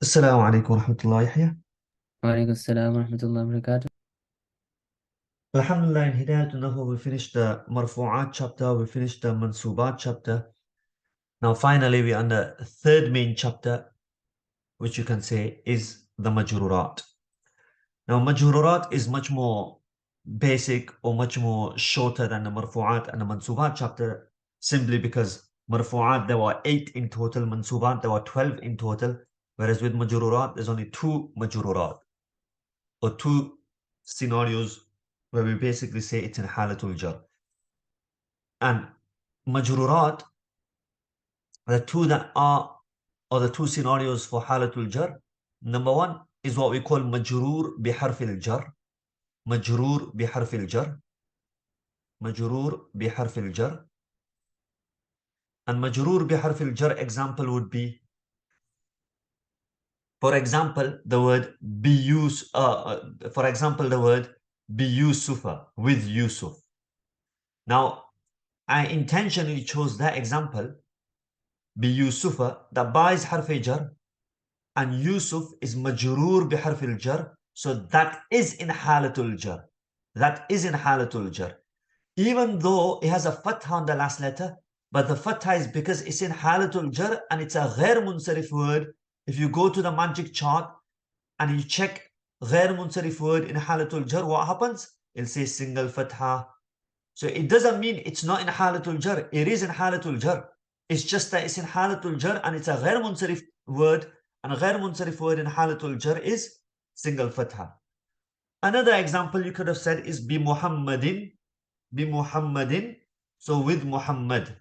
السلام عليكم ورحمة الله يحيى. وعليكم السلام ورحمة الله وبركاته. Alhamdulillah, in Hidayatun Nahw, we finished the Marfu'āt chapter, we finished the Manṣūbāt chapter. Now, finally, we're on the third main chapter, which you can say is the Majroorat. Now, Majroorat is much more basic or much more shorter than the Marfu'āt and the Manṣūbāt chapter, simply because Marfu'āt, there were 8 in total, Manṣūbāt, there were 12 in total, whereas with Majroorat, there's only 2 Majroorat, or 2 scenarios where we basically say it's in Halatul Jar. And Majroorat, the two that are, or the 2 scenarios for Halatul Jar, number 1 is what we call Majroor biharfil Jar. Majroor biharfil Jar. Majroor biharfil Jar. And Majroor biharfil Jar example would be, for example, the word biyusufa, with Yusuf. Now, I intentionally chose that example, biyusufa, that ba is harf jar, and Yusuf is majroor bi harf jar, so that is in halatul jar. That is in halatul jar. Even though it has a fatha on the last letter, but the fatha is because it's in halatul jar and it's a ghair munsarif word. If you go to the magic chart and you check ghair munsarif word in halatul jar, what happens? It'll say single fatha. So it doesn't mean it's not in halatul jar. It is in halatul jar. It's just that it's in halatul jar and it's a ghair munsarif word, and a ghair munsarif word in halatul jar is single fatha. Another example you could have said is bi Muhammadin, so with Muhammad.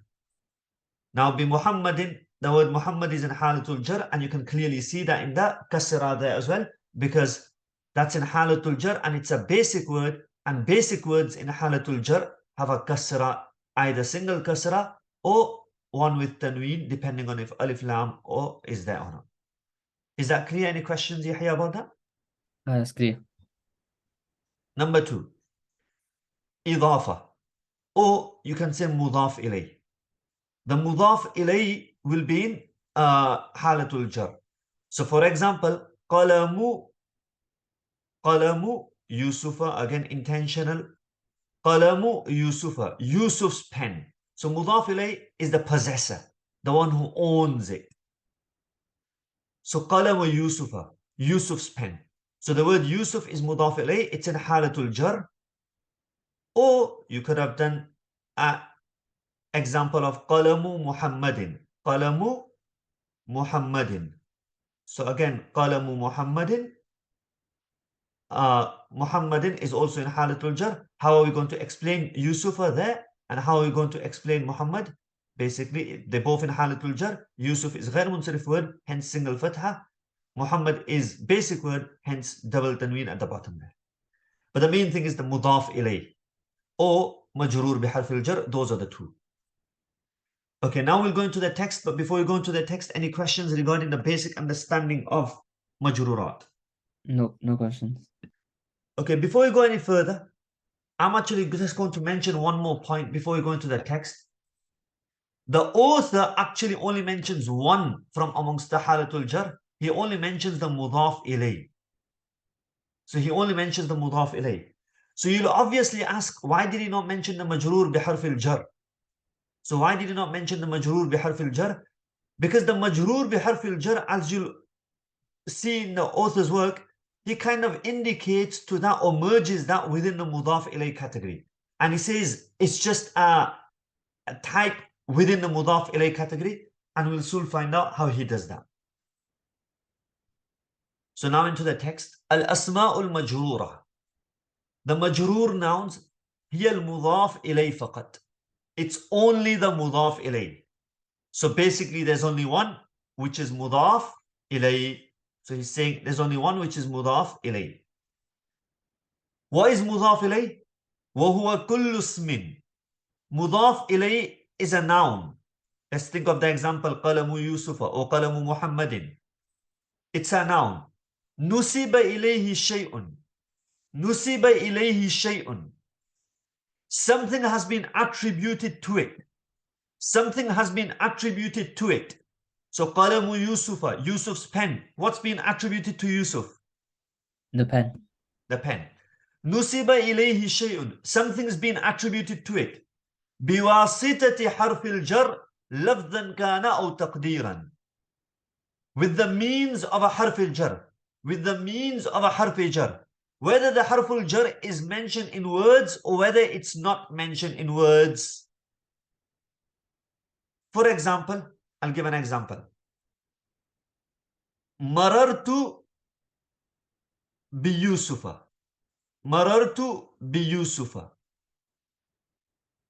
Now bi Muhammadin, the word Muhammad is in halatul jar, and you can clearly see that in the kasra there as well, because that's in halatul jar and it's a basic word, and basic words in halatul jar have a kasra, either single kasra or one with tanween, depending on if alif lam or is there or not. Is that clear? Any questions, Yahya, about that? That's clear. Number 2, idafa, or you can say mudaf ilay. The mudaf ilay will be in halatul jar. So for example, qalamu Yusufa, again intentional. Qalamu Yusufa, Yusuf's pen. So mudaf ilay is the possessor, the one who owns it. So qalamu Yusufa, Yusuf's pen. So the word Yusuf is mudaf ilay, it's in halatul jar. Or you could have done an example of qalamu Muhammadin. Qalamu Muhammadin. So again, qalamu Muhammadin. Muhammadin is also in halatul jar. How are we going to explain Yusufa there? And how are we going to explain Muhammad? Basically, they're both in halatul jar. Yusuf is ghair munsarif word, hence single fatha. Muhammad is basic word, hence double tanween at the bottom there. But the main thing is the mudaf ilay or majroor bi harfil jar. Those are the 2. Okay, now we'll go into the text. But before we go into the text, any questions regarding the basic understanding of majroorat? No questions. Okay, before we go any further, I'm actually just going to mention one more point before we go into the text. The author actually only mentions one from amongst the halatul jar. He only mentions the mudaf ilay. So he only mentions the mudaf ilay. So you'll obviously ask, why did he not mention the majroor bi harfil jar? So why did he not mention the majroor bi harfil jar? Because the majroor bi harfil jar, as you'll see in the author's work, he kind of indicates to that or merges that within the mudaf ilay category. And he says it's just a type within the mudaf ilay category, and we'll soon find out how he does that. So now into the text. Al-asma'ul majroora. The majroor nouns, hiya al-mudaf ilay faqat. It's only the mudaf ilay. So basically there's only one, which is mudaf ilay. So he's saying there's only one, which is mudaf ilay. What is mudaf ilay? وَهُوَ كُلُّ اسْمٍ. Mudaf ilay is a noun. Let's think of the example, qalamu Yusufa or qalamu Muhammadin. It's a noun. Nusiba ilayhi shay'un. Nusiba ilayhi shay'un. Something has been attributed to it. Something has been attributed to it. So qalamu Yusufa, Yusuf's pen. What's been attributed to Yusuf? The pen. The pen. Nusiba ilayhi shay'un. Something's been attributed to it. Biwasitati harfil jar lafdhan kana aw taqdiran. With the means of a harfil jar. With the means of a harfil jar. Whether the harful jar is mentioned in words or whether it's not mentioned in words. For example, I'll give an example. Marartu bi Yusufa. Marartu bi Yusufa.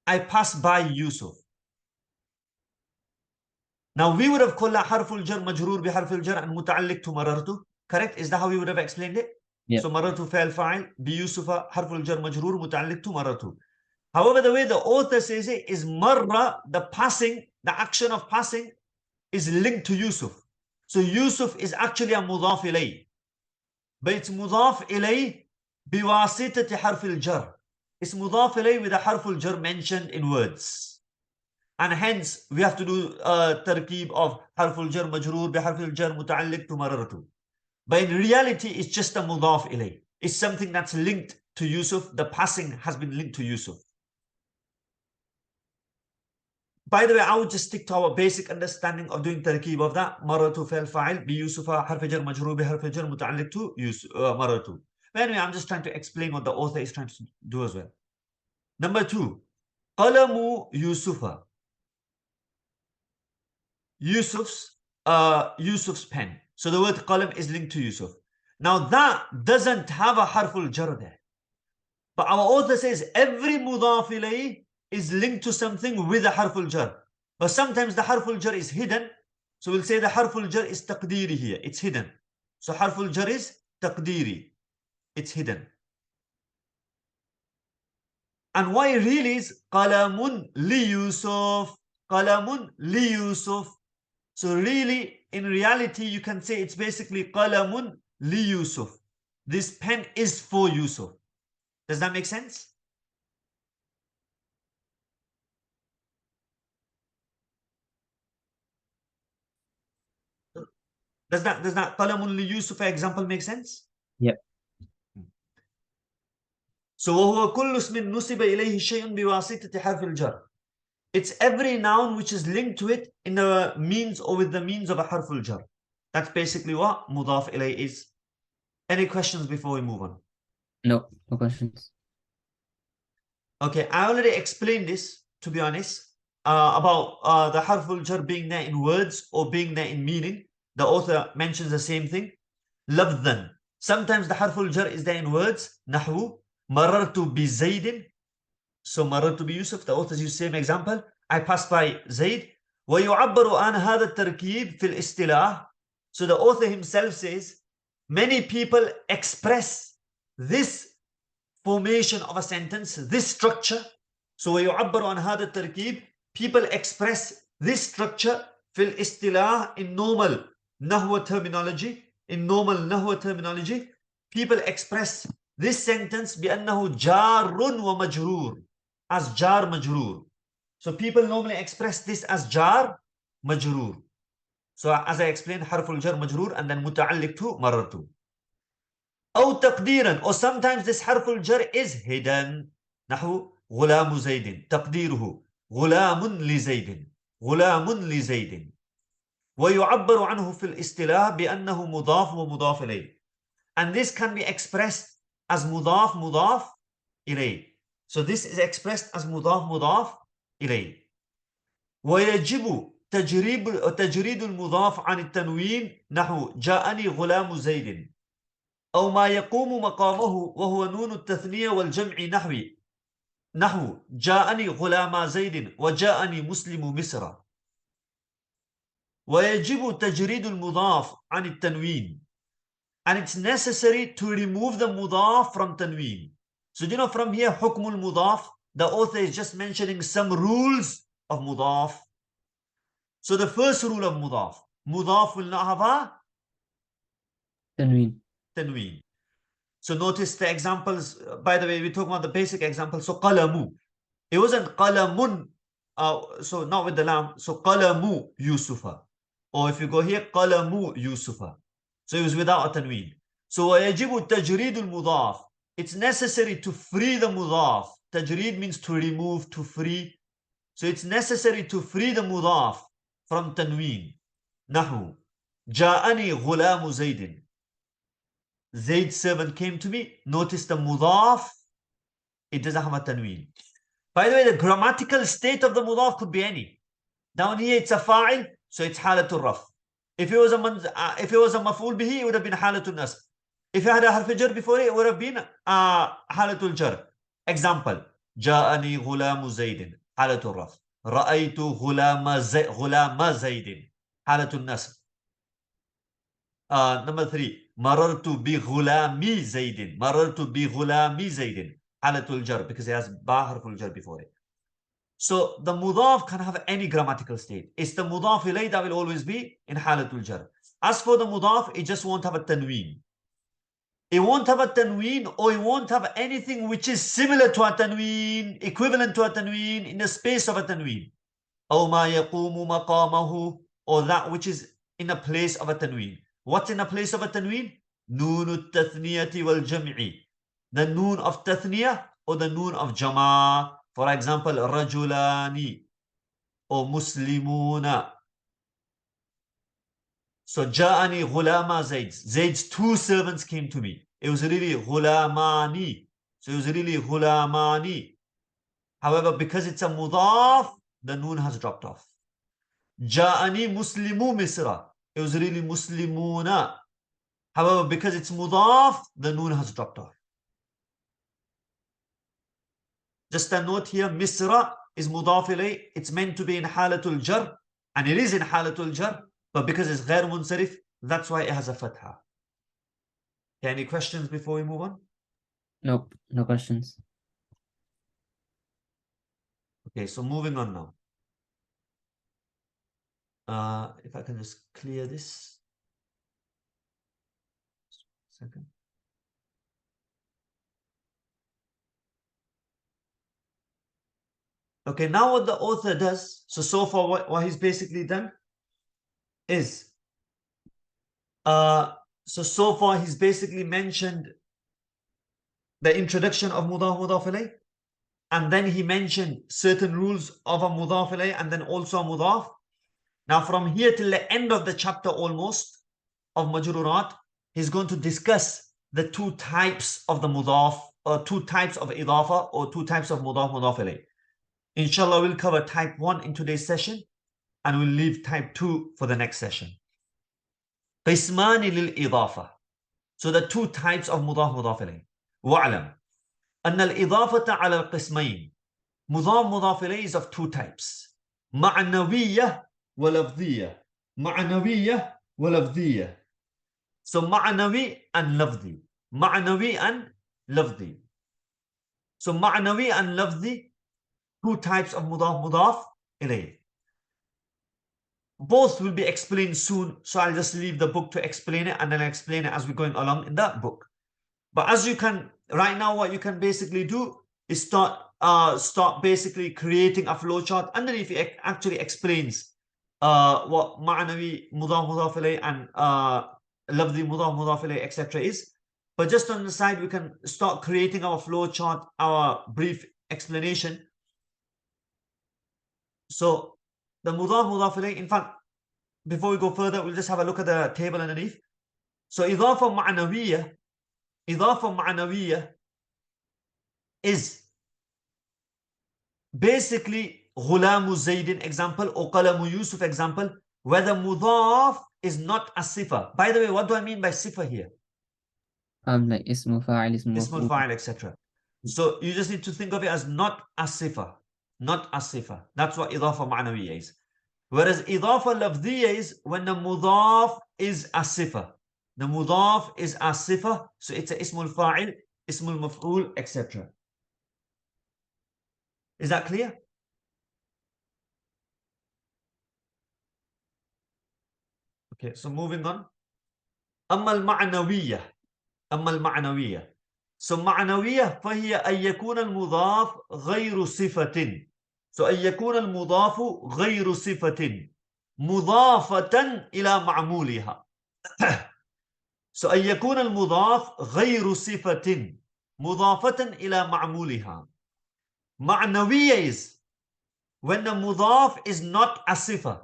I passed by Yusuf. Now we would have called that harful jar majroor bi harful jar and muta'alliq to marartu. Correct? Is that how we would have explained it? Yeah. So marartu fa'il fa'il bi Yusufa harful jar majroor muta'alliq to marartu. However, the way the author says it is marra, the passing, the action of passing is linked to Yusuf. So Yusuf is actually a mudaf ilay. But it's mudaf ilay biwasitati harfil jar. It's mudaf ilay with a harful jar mentioned in words. And hence, we have to do a tarkeeb of harful jar majroor bi harfil jar muta'alliq to marartu. But in reality, it's just a mudaf ilay. It's something that's linked to Yusuf. The passing has been linked to Yusuf. By the way, I would just stick to our basic understanding of doing tarkeeb of that. Maratu fa'il fa'il bi Yusufa harf jar majroor bi harf jar muta'alliq to maratu. But anyway, I'm just trying to explain what the author is trying to do as well. Number 2, qalamu Yusufa. Yusuf's pen. So the word qalam is linked to Yusuf. Now that doesn't have a harful jar there. But our author says every mudaf ilayh is linked to something with a harful jar. But sometimes the harful jar is hidden. So we'll say the harful jar is taqdiri here. It's hidden. So harful jar is taqdiri. It's hidden. And why it really is qalamun li Yusuf. Qalamun li Yusuf. So really, in reality, you can say it's basically qalamun li Yusuf. This pen is for Yusuf. Does that make sense? Does that qalamun li Yusuf example make sense? Yep. So وهو كل اسم نسب إليه شيء بواسطة حرف الجر. It's every noun which is linked to it in the means or with the means of a harful jar. That's basically what mudaf ilayh is. Any questions before we move on? No questions. Okay, I already explained this, to be honest, about the harful jar being there in words or being there in meaning. The author mentions the same thing. Lafdhan. Sometimes the harful jar is there in words. Naḥw. Marartu bi Zaydin. So marartu bi Yusuf. The authors use the same example. I passed by Zayd. ويعبر عن هذا التركيب في الاصطلاح. So the author himself says, many people express this formation of a sentence, this structure. So ويعبر عن هذا التركيب. People express this structure في الاصطلاح in normal Naḥw terminology. In normal Naḥw terminology, people express this sentence بأنه جار ومجرور, as jar majroor. So people normally express this as jar majroor. So as I explained, harful jar majroor and then muta'alliq to marartu. أو تقديرا, or sometimes this harful jar is hidden. نحو غلام زيد. تقديره غلام لزيد. غلام لزيد. ويعبر عنه في الاصطلاح بأنه مضاف ومضاف إليه. And this can be expressed as mudaf إليه. So this is expressed as mudaf إليه. ويجب تجريد المضاف عن التنوين نحو جاءني غلام زيد. أو ما يقوم مقامه وهو نون التثنية والجمع نحو جاءني غلام زيد وجاءني مسلم مصر. ويجب تجريد المضاف عن التنوين. And it's necessary to remove the mudaf from tanween. So you know, from here, حكم المضاف, the author is just mentioning some rules of mudaf. So the first rule of mudaf will not have a tanween. So notice the examples. By the way, we're talking about the basic examples. So qalamu. It wasn't qalamun. So not with the lam. So qalamu Yusufa. Or if you go here, قلم يوسف. So it was without a tanween. So ويجب تجريد المضاف. It's necessary to free the mudaf. Tajreed means to remove, to free. So it's necessary to free the mudaf from tanween. Naḥw. جاءني غلام زيد. Zaid's servant came to me. Notice the mudaf, it doesn't have a tanween. By the way, the grammatical state of the mudaf could be any. Down here it's a fa'il, so it's halatul raf. If it was a maf'ul bihi, it would have been halatul nasb. If you had a harf jar before it, it would have been halatul jar. Example: جاءني غلام زيد halatul raf. رأيت غلام زيد halatul nasb. Number 3, مررت بغلام زيد. مررت بغلام زيد halatul jar, because it has ba harful jar before it. So the mudaf can have any grammatical state. It's the mudaf ilayh that will always be in halatul jar. As for the mudaf, it just won't have a tanween. It won't have a tanween, or it won't have anything which is similar to a tanween, equivalent to a tanween, in the space of a tanween. أو ما يقوم مقامه, or that which is in a place of a tanween. What's in a place of a tanween? نون التثنية والجمع. The noon of tathniyah or the noon of jama'. For example, rajulani or muslimuna. So ja'ani ghulama Zaid. Zaid's 2 servants came to me. It was really ghulamani. So it was really ghulamani. However, because it's a mudaf, the noon has dropped off. Ja'ani muslimu Misra. It was really muslimuna. However, because it's mudaf, the noon has dropped off. Just a note here, Misra is mudaf ilayh. It's meant to be in halatul jar, and it is in halatul jar, but because it's ghair munsarif, that's why it has a fatha. Okay, any questions before we move on? Nope, no questions. Okay, so moving on now. If I can just clear this. Second. Okay, now what the author does, so far what he's basically done is, so far he's basically mentioned the introduction of mudaf ilayh, and then he mentioned certain rules of a mudaf ilayh, and then also a mudaf. Now from here till the end of the chapter almost of Majroorat, he's going to discuss the 2 types of the mudaf, or 2 types of idafa, or 2 types of mudaf ilayh. Inshallah, we'll cover type 1 in today's session, and we'll leave type 2 for the next session. قسمان للإضافة. So the 2 types of mudaf ilayh. وَعْلَمْ أن الإضافة على القسمين. Mudaf ilayh is of 2 types. معنوية ولفظية. معنوية ولفظية. So معنوي and لفظي. معنوي and لفظي. So معنوي and لفظي, 2 types of mudaf ilayh. Both will be explained soon, so I'll just leave the book to explain it, and then I'll explain it as we're going along in that book. But as you can, right now, what you can basically do is start basically creating a flowchart underneath it. Actually explains what ma'nawi mudaf ilayh and lafzi mudaf ilayh, etc. is. But just on the side, we can start creating our flowchart, our brief explanation. So the mudaf ilayh, in fact, before we go further, we'll just have a look at the table underneath. So idafa ma'nawiyya is basically ghulamu Zaydin example or qalamu Yusuf example, where the mudaf is not a sifa. By the way, what do I mean by sifa here? Like ismu fa'il, ismu Ismul maf'ul. fa'il, etc. So you just need to think of it as not a sifa. Not a sifa. That's what idafa ma'nawiyya is. Whereas idafa lafdiyya is when the mudaf is a sifa. The mudaf is a sifa, so it's a ismul fa'il, ismul maf'ul, etc. Is that clear? Okay, so moving on. أما المعنوية. So معنوية فهي أن يكون المضاف غير صفة. So أن يكون المضاف غير صفة. مضافة إلى معمولها. So أن يكون المضاف غير صفة مضافة إلى معمولها. معنوية is when the mudaf is not a sifa.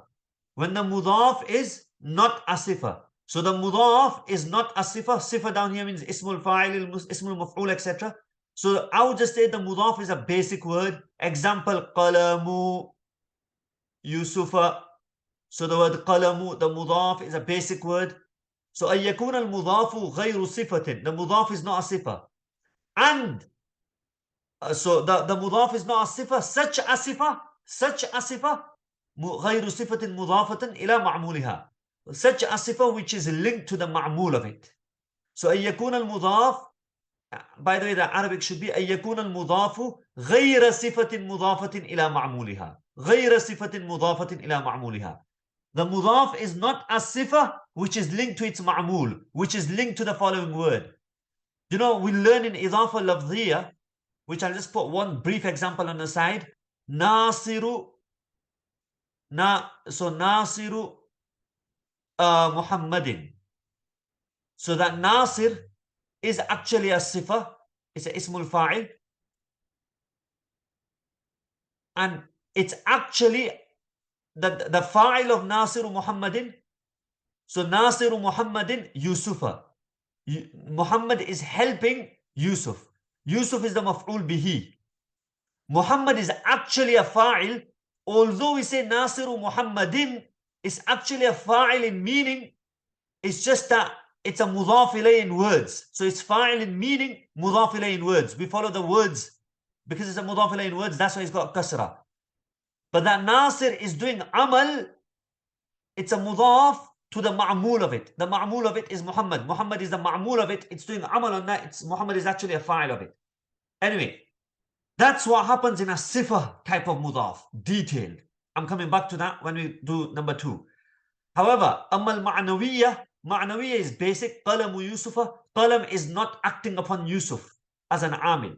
When the mudaf is not a sifa. So the mudaf is not a sifa. Sifa down here means ismul fa'il, ismul maf'ul, etc. So I would just say the mudaf is a basic word. Example, qalamu Yusufa. So the word qalamu, the mudaf is a basic word. So أن يكون المضاف غير صفة. The mudaf is not a sifa. And so the mudaf is not a sifa. Such a sifa غير صفة مضافة إلى معمولها. Such a sifa which is linked to the ma'mul of it. So أن يكون المضاف, by the way, the Arabic should be أن يكون المضاف غير صفة مضافة إلى معمولها. غير صفة مضافة إلى معمولها. The mudaf is not a sifa which is linked to its ma'mul, which is linked to the following word. You know, we learn in idafa lafdhiya, which I'll just put one brief example on the side. Nasiru, so Nasiru Muhammadin. So that Nasir is actually a sifa, it's a ismul fa'il. And it's actually the fa'il of Nasiru Muhammadin. So Nasiru Muhammadin Yusufa. Muhammad is helping Yusuf. Yusuf is the maf'ul bihi. Muhammad is actually a fa'il. Although we say Nasiru Muhammadin is actually a fa'il in meaning, it's just that it's a mudhaf ilayh in words. So it's fa'il in meaning, mudhaf ilayh in words. We follow the words. Because it's a mudhaf ilayh in words, that's why it's got kasra. But that Nasir is doing amal, it's a mudhaf to the ma'mul of it. The ma'mul of it is Muhammad. Muhammad is the ma'mul of it. It's doing amal on that. Muhammad is actually a fa'il of it. Anyway, that's what happens in a sifa type of mudhaf. Detailed. I'm coming back to that when we do number 2. However, amal ma'nawiyah. Ma'nawiyah is basic. Qalamu Yusufa. Qalam is not acting upon Yusuf as an amil.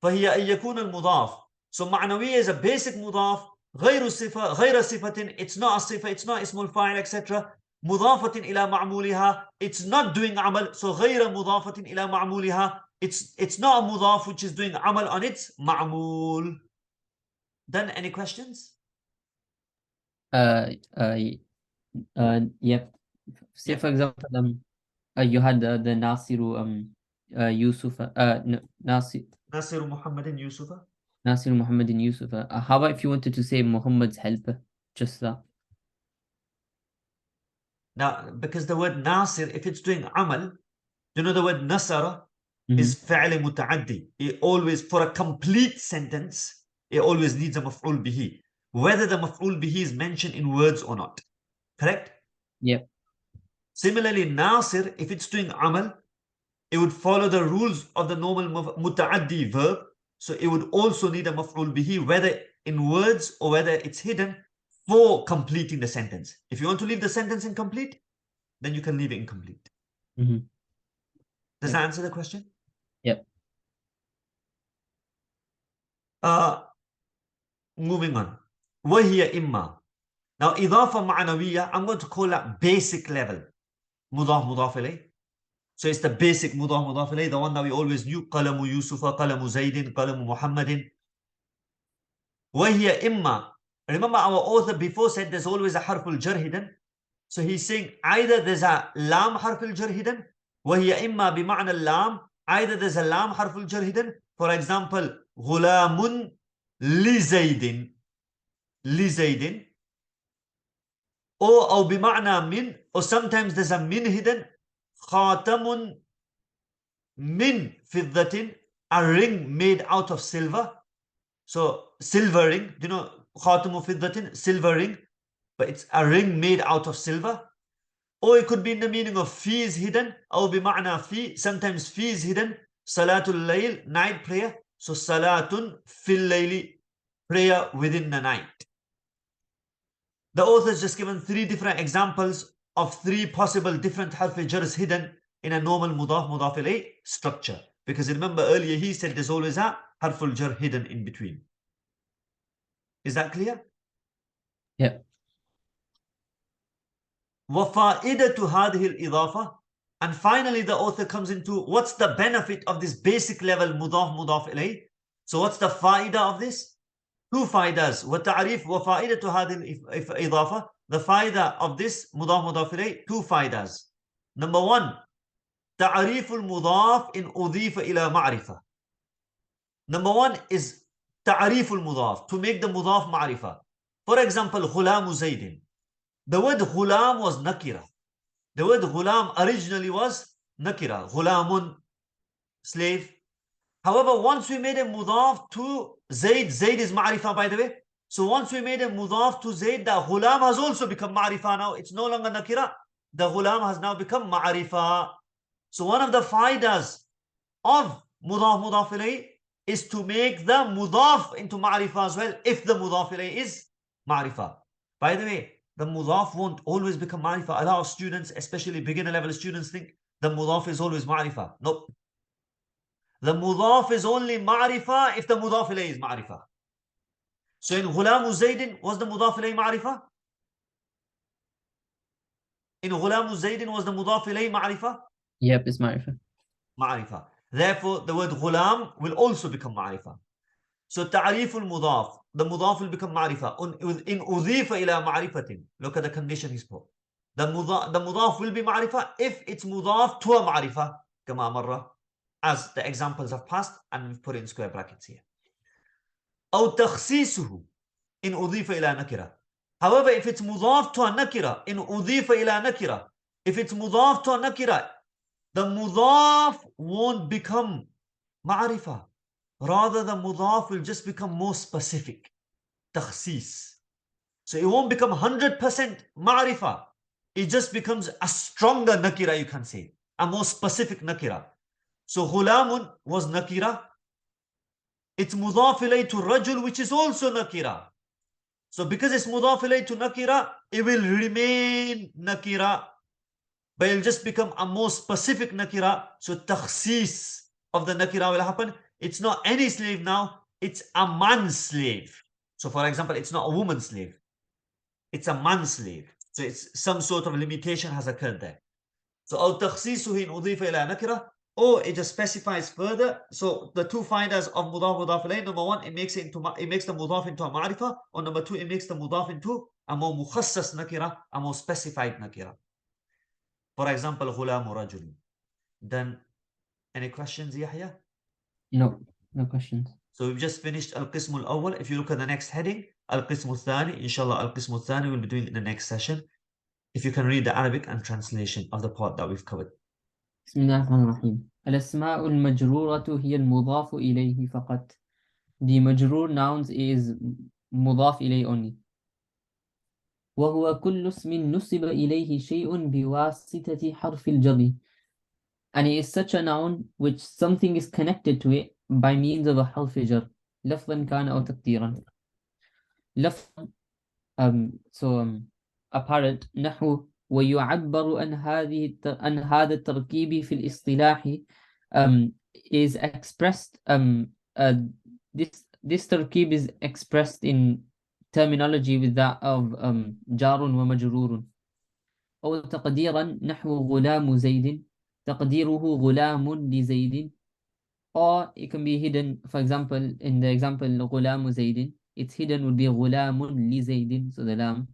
فهي أن يكون المضاف. So ma'nawiyah is a basic mudhaf. غير صفة غير صفة. It's not a sifa. It's not ismul fa'il, etc. مضافة إلى معمولها. It's not doing amal. So غير مضافة إلى معمولها. It's not a mudhaf which is doing amal on its ma'mul. Then any questions? Yep. Say Yeah. for example, you had the Nasiru Yusuf, Nasiru Muhammadin Yusufa. Nasiru Muhammadin Yusuf. How about if you wanted to say Muhammad's helper? Just that. Now, because the word Nasir, if it's doing amal, you know the word Nasara is fa'il muta'addi. It always, for a complete sentence, it always needs a maf'ul bihi. Whether the maf'ul bihi is mentioned in words or not. Correct? Yep. Similarly, Nasir, if it's doing amal, it would follow the rules of the normal muta'addi verb. So it would also need a maf'ul bihi, whether in words or whether it's hidden, for completing the sentence. If you want to leave the sentence incomplete, then you can leave it incomplete. Does that answer the question? Yep. Moving on. وَهِيَ إِمَّا. Now, إضافة معنوية, I'm going to call that basic level. مضاف مضاف إليه. So it's the basic مضاف مضاف إليه, the one that we always knew. قلم يوسف, قلم زيد, قلم محمد. وَهِيَ إِمَّا. Remember our author before said there's always a harful jar hidden. So he's saying either there's a lam harful jar hidden. وَهِيَ إِمَّا بمعنى اللام. Either there's a lam harful jar hidden. For example, غلام لزيد. لزيد. Or أو بمعنى من. Or sometimes there's a min hidden. خاتم من فضة. A ring made out of silver. So silver ring, you know, خاتم فضة, silver ring, but it's a ring made out of silver. Or it could be in the meaning of fi is hidden, أو بمعنى في, sometimes fi is hidden. Salatul layl, night prayer. So salatun fil layli, prayer within the night. The author has just given 3 different examples of 3 possible different harf jars hidden in a normal mudaf mudaf ilayh structure. Because remember earlier he said there's always a harful jar hidden in between. Is that clear? Yeah. وَفَائِدَةُ هَذِهِ الْإِضَافَةِ. And finally, the author comes into what's the benefit of this basic level mudaf ilayh. So what's the faida of this? Two faidas. وَتَعْرِيف وَفَائِدَةُ هَذِهِ الْإِضَافَةِ. The faida of this mudaf ilayh, two faidas. Number one, تعريف المضاف إن أضيف إلى معرفة. Number one is تعريف المضاف, to make the mudaf ma'rifah. For example, غلام زيد. The word غلام was nakira. The word غلام originally was nakira. غلام, slave. However, once we made a mudaf to Zayd, Zayd is ma'rifah, by the way. So once we made a mudaf to Zayd, the ghulam has also become ma'rifah now. It's no longer nakira. The ghulam has now become ma'rifah. So one of the faidas of mudaf ilayh is to make the mudaf into ma'rifah as well, if the mudaf ilayh is ma'rifah. By the way, the mudaf won't always become ma'rifah. A lot of students, especially beginner level students, think the mudaf is always ma'rifah. Nope. The mudaf is only ma'rifah if the mudaf ilayh is ma'rifah. So in Ghulamu Zaydin, was the mudaf ilayh ma'rifah? In Ghulamu Zaydin, was the mudaf ilayh ma'rifah? Yep, it's ma'rifah. Ma'rifah. Therefore, the word ghulam will also become ma'rifah. So ta'riful mudaf, the mudaf will become ma'rifah. In udhifa ila ma'rifatin. Look at the condition he's put. The mudaf will be ma'rifah if it's mudaf to a ma'rifah, kama marra, as the examples have passed, and we've put it in square brackets here. أو تخصيصه إن أضيف إلى نكرة. However, if it's mudaf to a nakira, in أضيف إلى nakira, if it's mudaf to a nakira, the mudaf won't become ma'rifah. Rather, the mudaf will just become more specific. Takhsis. So it won't become 100% ma'rifah. It just becomes a stronger nakira, you can say. A more specific nakira. So ghulamun was nakira. It's mudaf ilayh to rajul, which is also nakira. So because it's mudaf ilayh to nakira, it will remain nakira, but it'll just become a more specific nakira. So takhsis of the nakira will happen. It's not any slave now, it's a man's slave. So for example, it's not a woman's slave, it's a man's slave. So it's some sort of limitation has occurred there. So أو تخصيصه إن أضيف إلى نكرة, or it just specifies further. So the two finders of mudaf ilayh, number one, it makes the mudaf into a ma'rifah, or number two, it makes the mudaf into a more mukhassas nakira, a more specified nakira. For example, غلام رجل. Then, any questions, Yahya? No, no questions. So we've just finished al-qism al-awwal. If you look at the next heading, al-qism al-thani, inshallah al-qism al-thani we'll be doing in the next session. If you can read the Arabic and translation of the part that we've covered. بسم الله الرحمن الرحيم. الأسماء المجرورة هي المضاف إليه فقط. The majrur nouns is مضاف إليه only. وهو كل اسم نسب إليه شيء بواسطة حرف الجر. And it is such a noun which something is connected to it by means of a حرف جر. لفظا كان أو تقديرا. لفظ apparent نحو ويعبر عن هذا التركيب في الاصطلاح is expressed this تركيب is expressed in terminology with that of جار ومجرور. أو تقديرا نحو غلام زيد تقديره غلام لزيد. Or it can be hidden, for example, in the example غلام زيد, it's hidden would be غلام لزيد, so the lam.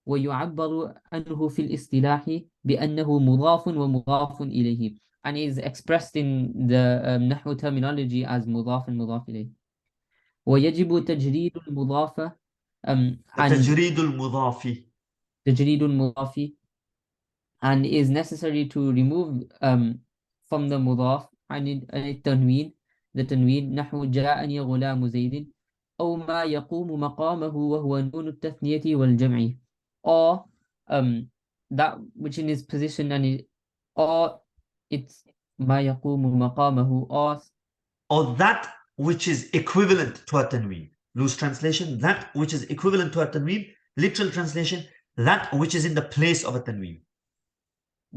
ويعبر عنه في الاصطلاح بأنه مضاف ومضاف إليه, and is expressed in the نحو terminology as مضاف مضاف إليه. ويجب تجريد المضاف تجريد المضاف تجريد المضاف, and is necessary to remove from the مضاف عن التنوين, the تنوين نحو جاءني غلام زيد أو ما يقوم مقامه وهو نون التثنية والجمع, or that which in his position and it, or it's ما يقوم مقامه, or that which is equivalent to a tanween. Loose translation, that which is equivalent to a tanween. Literal translation, that which is in the place of a tanween.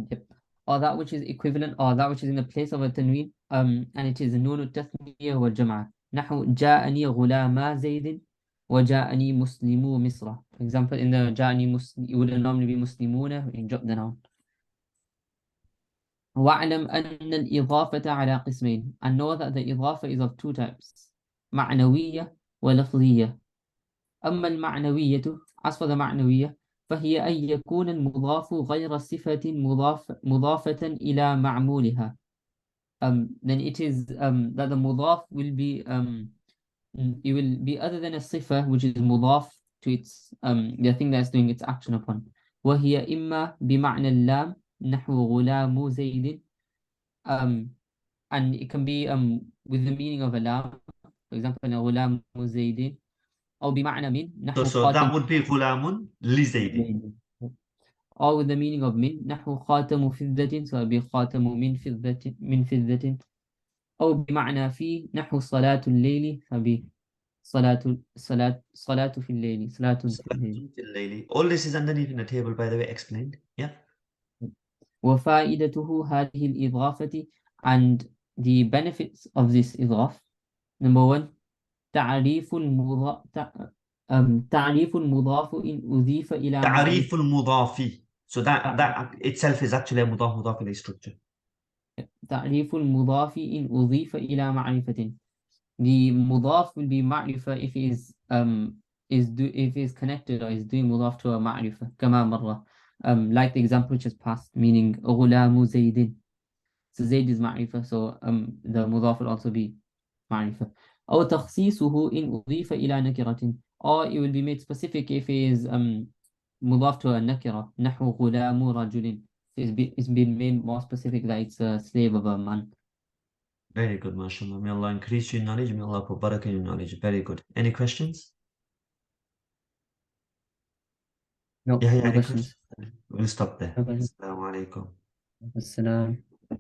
Yep. Or that which is equivalent, or that which is in the place of a tanween, and it is نون التثنية والجمع. نحو جاءني غلاما زيد وجاءني مسلمو مصر. For example, in the جاءني مسلم, it would normally be مسلمون in drop the noun. واعلم أن الإضافة على قسمين. And know that the إضافة is of two types. معنوية ولفظية. أما المعنوية, as for the معنوية, فهي أن يكون المضاف غير صفة مضافة إلى معمولها. Then it is that the mudaf will be it will be other than a sifa, which is mudaf to its the thing that's doing its action upon. وهي إما بمعنى اللام نحو غلام زيد, and it can be with the meaning of a lam, for example غلام زيد, أو بمعنى من نحو So that خاتم would be غلام لزيد. زيد, or with the meaning of من نحو خاتم فضة, so it'll be خاتم من فضة, أو بمعنى في نحو صلاة الليل, فبي صلاة في الليل, صلاة في الليل. All this is underneath in the table, by the way, explained. Yeah. وفائدته هذه الإضافة, and the benefits of this إضافة. Number one, تعريف المضاف إن أضيف إلى تعريف المضاف. So that itself is actually a مضاف إليه structure. تعريف المضاف إن أضيف إلى معرفة. The mudaf will be ma'rifa if he if is connected or is doing mudaf to a ma'rifa, كما مرة, like the example which is passed, meaning غلام زيد. So Zayd is ma'rifa, so the mudaf will also be ma'rifa. أو تخصيصه إن أضيف إلى نكرة, or it will be made specific if it is mudaf to a nakira, نحو غلام رجل. It's been made more specific that it's a slave of a man. Very good, mashallah. May Allah increase your knowledge. May Allah put barakah in your knowledge. Very good. Any questions? No, Yeah, no any questions. questions? We'll stop there. No questions. Assalamu alaikum. Assalam.